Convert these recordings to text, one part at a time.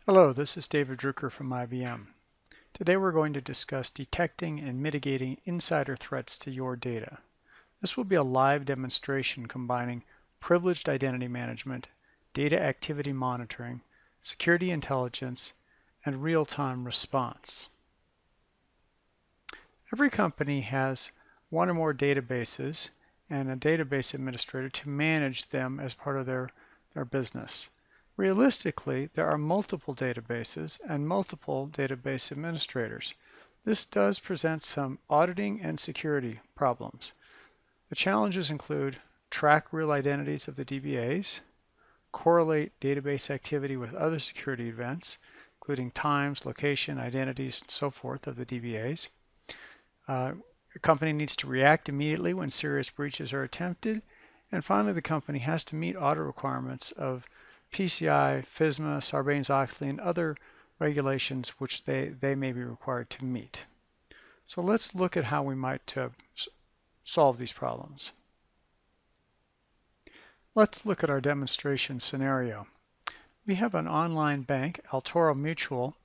Hello, this is David Drucker from IBM. Today we're going to discuss detecting and mitigating insider threats to your data. This will be a live demonstration combining privileged identity management, data activity monitoring, security intelligence, and real-time response. Every company has one or more databases and a database administrator to manage them as part of their business. Realistically, there are multiple databases and multiple database administrators. This does present some auditing and security problems. The challenges include track real identities of the DBAs, correlate database activity with other security events, including times, location, identities, and so forth of the DBAs. A company needs to react immediately when serious breaches are attempted. And finally, the company has to meet audit requirements of PCI, FSMA, Sarbanes-Oxley, and other regulations which they may be required to meet. So let's look at how we might solve these problems. Let's look at our demonstration scenario. We have an online bank, Altoro Mutual,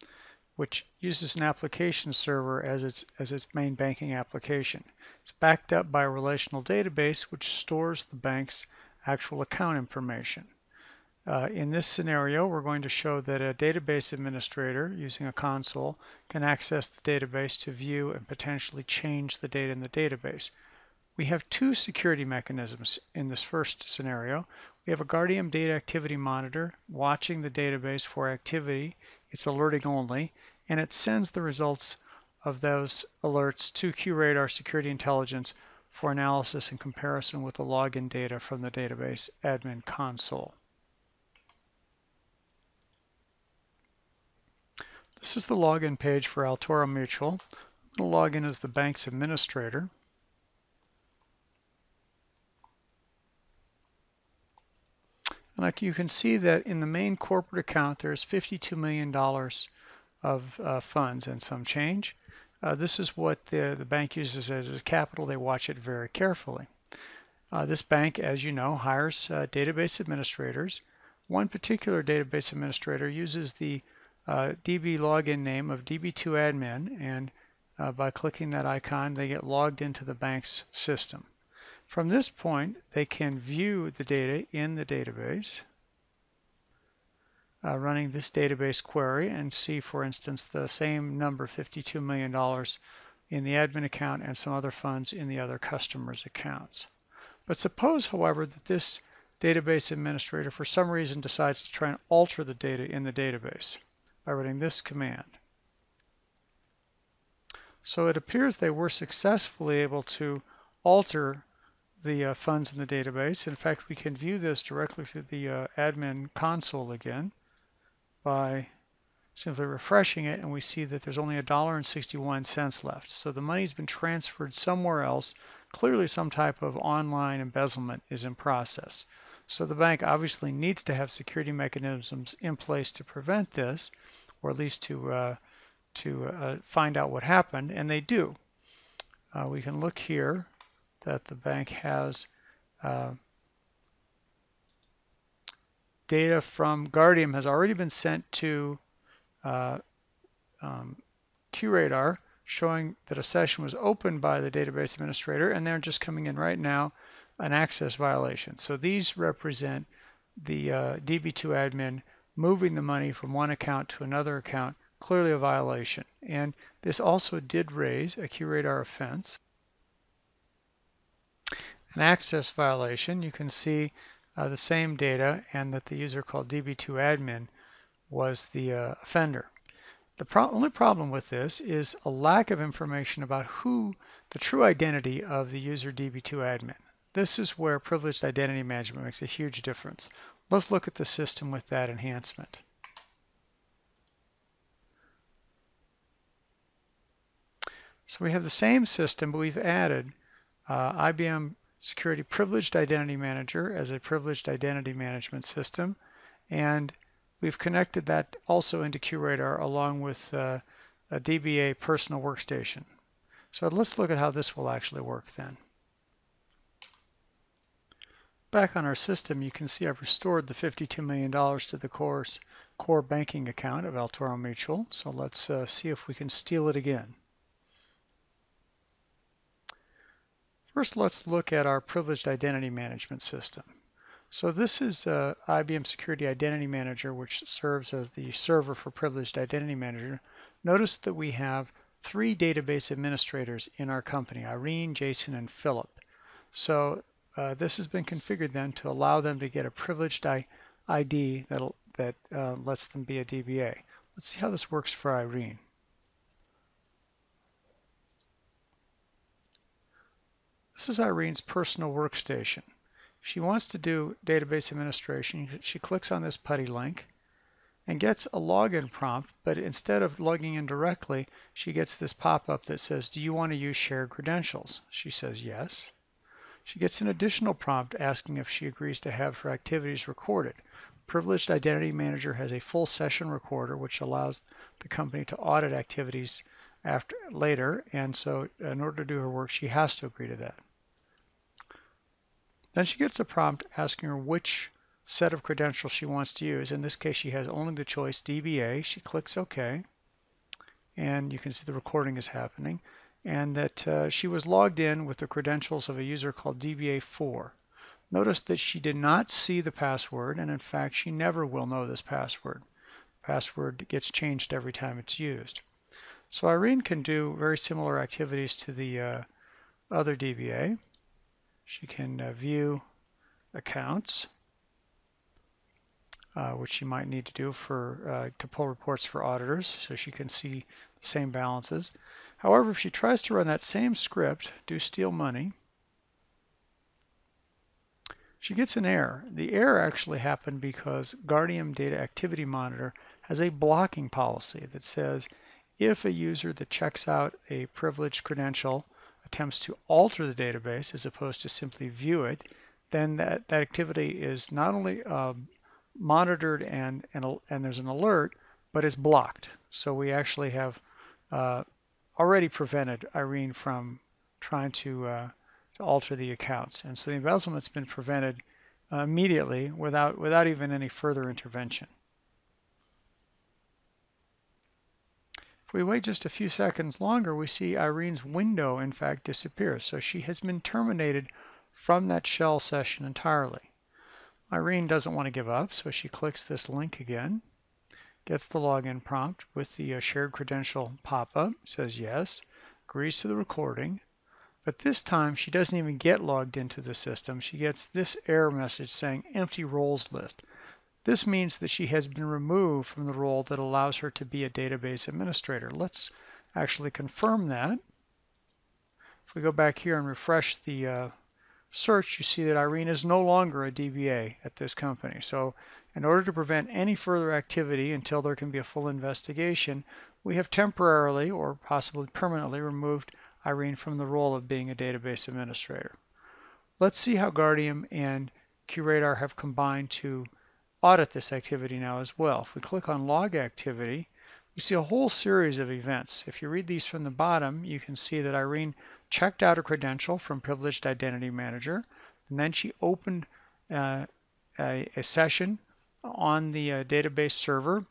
which uses an application server as its main banking application. It's backed up by a relational database which stores the bank's actual account information. In this scenario, we're going to show that a database administrator using a console can access the database to view and potentially change the data in the database. We have two security mechanisms in this first scenario. We have a Guardium data activity monitor watching the database for activity. It's alerting only, and it sends the results of those alerts to QRadar Security Intelligence for analysis and comparison with the login data from the database admin console. This is the login page for Altoro Mutual. I'm going to log in as the bank's administrator. And you can see that in the main corporate account there's $52 million of funds and some change. This is what the bank uses as capital. They watch it very carefully. This bank, as you know, hires database administrators. One particular database administrator uses the DB login name of DB2admin, and by clicking that icon they get logged into the bank's system. From this point they can view the data in the database running this database query and see, for instance, the same number, $52 million in the admin account and some other funds in the other customers' accounts. But suppose, however, that this database administrator for some reason decides to try and alter the data in the database by running this command. So it appears they were successfully able to alter the funds in the database. In fact, we can view this directly through the admin console again by simply refreshing it, and we see that there's only $1.61 left. So the money's been transferred somewhere else. Clearly some type of online embezzlement is in process. So the bank obviously needs to have security mechanisms in place to prevent this, or at least to find out what happened, and they do. We can look here that the bank has data from Guardium has already been sent to QRadar, showing that a session was opened by the database administrator, and they're just coming in right now an access violation. So these represent the DB2admin moving the money from one account to another account, clearly a violation. And this also did raise a QRadar offense. An access violation, you can see the same data and that the user called DB2admin was the offender. The only problem with this is a lack of information about who the true identity of the user DB2admin. This is where privileged identity management makes a huge difference. Let's look at the system with that enhancement. So we have the same system, but we've added IBM Security Privileged Identity Manager as a privileged identity management system, and we've connected that also into QRadar along with a DBA personal workstation. So let's look at how this will actually work then. Back on our system, you can see I've restored the $52 million to the core banking account of El Toro Mutual. So let's see if we can steal it again. First, let's look at our privileged identity management system. So this is IBM Security Identity Manager, which serves as the server for Privileged Identity Manager. Notice that we have 3 database administrators in our company, Irene, Jason, and Philip. So this has been configured then to allow them to get a privileged ID that lets them be a DBA. Let's see how this works for Irene. This is Irene's personal workstation. If she wants to do database administration, she clicks on this putty link and gets a login prompt, but instead of logging in directly, she gets this pop-up that says, do you want to use shared credentials? She says yes. She gets an additional prompt asking if she agrees to have her activities recorded. Privileged Identity Manager has a full session recorder, which allows the company to audit activities later, and so in order to do her work, she has to agree to that. Then she gets a prompt asking her which set of credentials she wants to use. In this case, she has only the choice DBA. She clicks OK, and you can see the recording is happening, and that she was logged in with the credentials of a user called DBA4. Notice that she did not see the password, and in fact, she never will know this password. Password gets changed every time it's used. So Irene can do very similar activities to the other DBA. She can view accounts, which she might need to do to pull reports for auditors, so she can see the same balances. However, if she tries to run that same script, do steal money, she gets an error. The error actually happened because Guardium Data Activity Monitor has a blocking policy that says if a user that checks out a privileged credential attempts to alter the database as opposed to simply view it, then that activity is not only monitored and there's an alert, but is blocked. So we actually have already prevented Irene from trying to alter the accounts. And so the embezzlement's been prevented immediately without even any further intervention. If we wait just a few seconds longer, we see Irene's window, in fact, disappears. So she has been terminated from that shell session entirely. Irene doesn't want to give up, so she clicks this link again, gets the login prompt with the shared credential pop-up, says yes, agrees to the recording, but this time she doesn't even get logged into the system. She gets this error message saying empty roles list. This means that she has been removed from the role that allows her to be a database administrator. Let's actually confirm that. If we go back here and refresh the search, you see that Irene is no longer a DBA at this company. So in order to prevent any further activity until there can be a full investigation, we have temporarily or possibly permanently removed Irene from the role of being a database administrator. Let's see how Guardium and QRadar have combined to audit this activity now as well. If we click on log activity, we see a whole series of events. If you read these from the bottom, you can see that Irene checked out a credential from Privileged Identity Manager, and then she opened a session on the database server,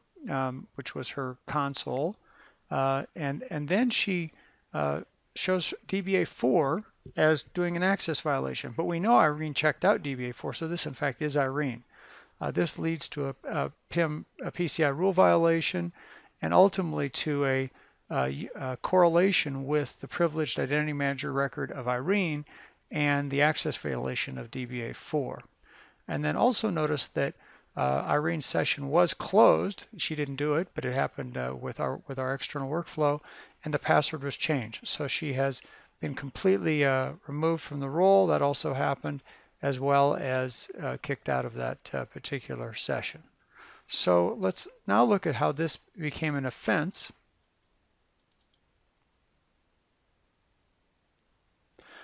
which was her console, and then she shows DBA4 as doing an access violation. But we know Irene checked out DBA4, so this in fact is Irene. This leads to a PCI rule violation and ultimately to a correlation with the Privileged Identity Manager record of Irene and the access violation of DBA4. And then also notice that Irene's session was closed. She didn't do it, but it happened with our external workflow, and the password was changed. So she has been completely removed from the role. That also happened, as well as kicked out of that particular session. So let's now look at how this became an offense.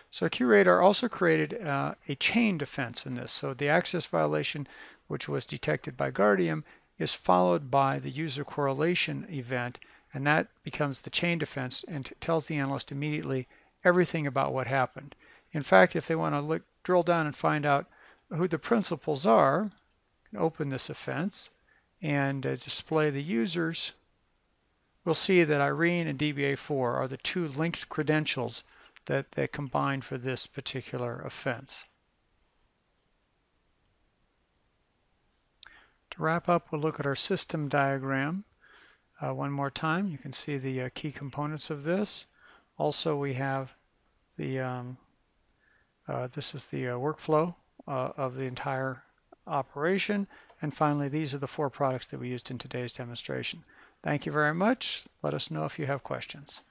So QRadar also created a chained offense in this. So the access violation, which was detected by Guardium, is followed by the user correlation event, and that becomes the chained offense and tells the analyst immediately everything about what happened. In fact, if they want to drill down and find out who the principals are, can open this offense and display the users. We'll see that Irene and DBA4 are the two linked credentials that they combine for this particular offense. To wrap up, we'll look at our system diagram one more time. You can see the key components of this. Also, we have the this is the workflow of the entire operation. And finally, these are the 4 products that we used in today's demonstration. Thank you very much. Let us know if you have questions.